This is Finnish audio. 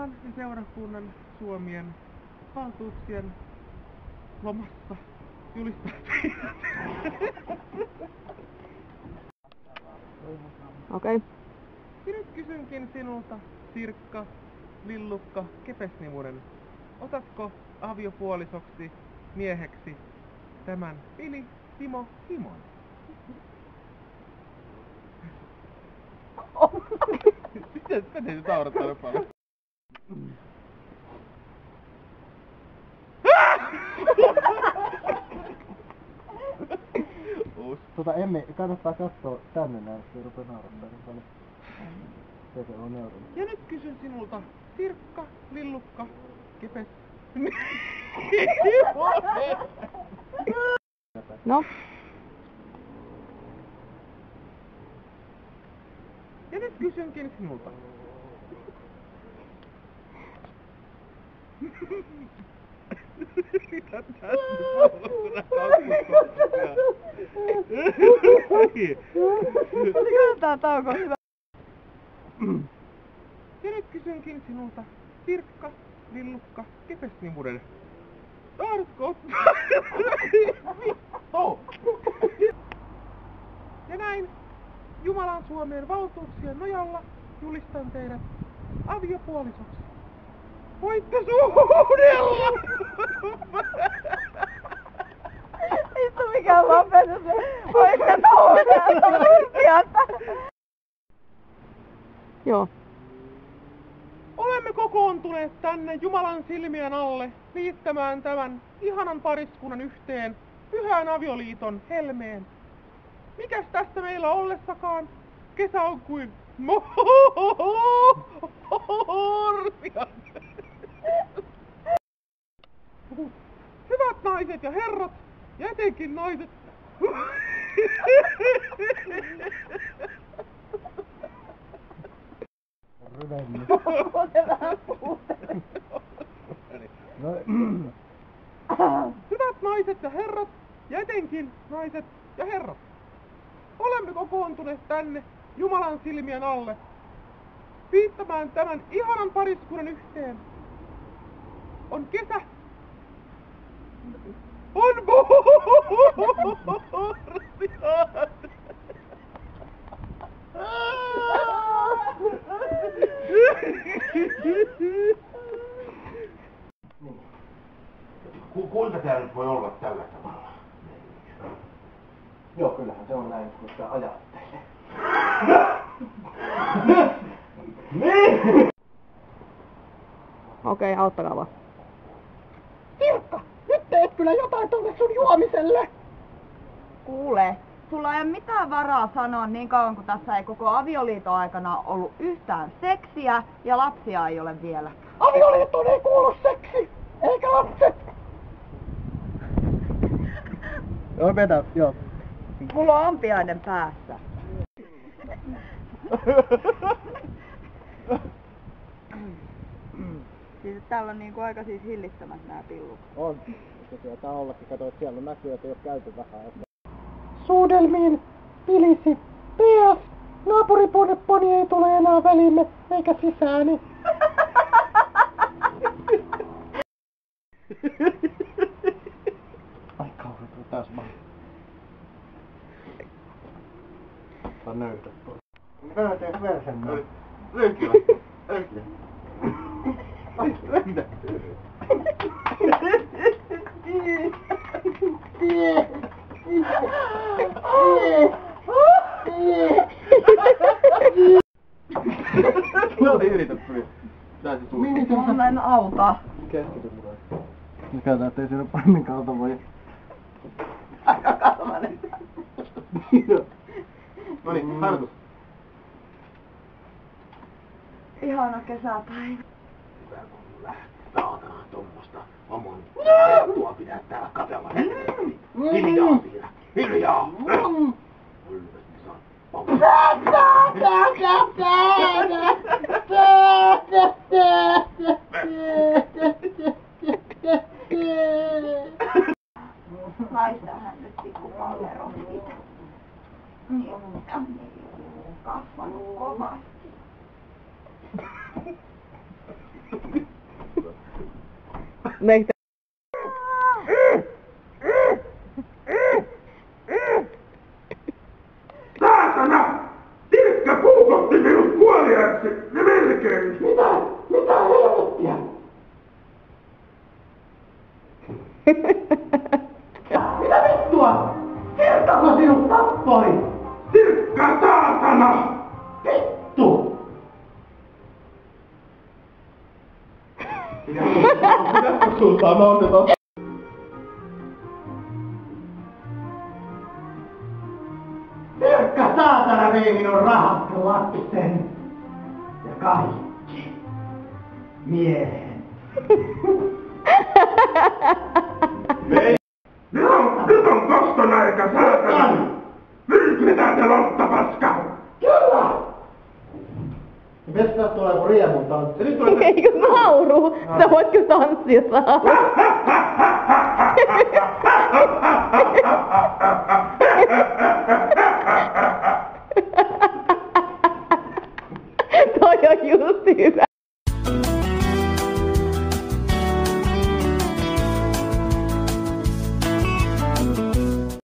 Jumalan ja seurakunnan Suomien valtuuksien lomassa julistaa teidät. Okei. Ja nyt kysynkin sinulta, Sirkka, Lillukka, Kepesnimunen. Otatko aviopuolisoksi mieheksi tämän Vili Timo Himon? Mitä te nyt naurattanut paljon? Emmi, kannattaa katsoa tänne näin, ettei rupea naurattaa niin paljon. Se on neuronen. Ja nyt kysyn sinulta, Sirkka, Lillukka, Kepes... No? Ja nyt kysynkin sinulta. Mitä tässä nyt Oliko tää tauko hyvä? Ja nyt kysynkin sinulta, Sirkka, Lillukka, Kepesnimunen. Tahdotko ottaa? Ja näin Jumalan Suomen valtuuksien nojalla julistan teidät aviopuolisoksi. Voitte suudella! Vittu mikä lopetus! Voitte suudella! Joo. Olemme kokoontuneet tänne Jumalan silmien alle liittämään tämän ihanan pariskunnan yhteen pyhän avioliiton helmeen. Mikäs tästä meillä ollessakaan? Kesä on kuin morsian. Hyvät naiset ja herrat, ja etenkin naiset. Ryvennyt. Hyvät naiset ja herrat, ja etenkin naiset ja herrat. Olemme kokoontuneet tänne Jumalan silmien alle liittämään tämän ihanan pariskunnan yhteen. On kesä. On morsian. Kuinka tää nyt voi olla tällä tavalla? Joo, kyllähän se on näin, kun sitä ajattelee. Niin! Okei, auttakaa vaan. Sirkka, nyt teet kyllä jotain tuolle sun juomiselle! Kuule, sulla ei ole mitään varaa sanoa niin kauan kuin tässä ei koko avioliiton aikana ollut yhtään seksiä ja lapsia ei ole vielä. Avioliittoon ei kuulu seksi, eikä lapset! Joo, vetä, joo. Mulla on ampiainen päässä. Siis täällä on niinku aika siis hillittömät nää pillut. On. Se tietää ollakin. Kato, että siellä näkyy, että ei oo käyty vähän. Suudelmiin pilisi. PS. Naapuripuoneponi ei tule enää välimme, eikä sisääni. Ai kauheeta, taas vaan. Saa nöydä pois. Mitä mä teen versen? Löykiä. Löykiä. Ai, löydä. No yritä pyri. Saisi suunnitelma. Mä en auta. Keskity mulle. Mikä ettei siinä pannin kautta voi. Aika kalmanen. Noniin, harjoitus. Ihana kesäpäivä. Hyvä kun lähtee. Saatana tommosta omon. Tuo pitää täällä katella. Hiljaa siellä. Hiljaa. Ylväs me saan. Laistahan nyt pikkupallero siitä. Niin on kasvanut kovasti. Meitä. Saatana! Tilkkä puukotti minut kuoliaksi ja melkein! Mitä helvettiä? Mitä vittua? Tilkkako sinut tappoi? Tilkkä saatana! Vittu! Pitäisikö sulta annettaan? Tilkkä saatana vei minun rahat lapsen ja kaikki miehen. Nyt on koston aika, saatana! Myrkytetään se lottapaska! Kyllä! Mistä tulee kun riemun tanssi? Eikö nauru? Sä voit kyllä tanssia saada. Toi on just hyvä.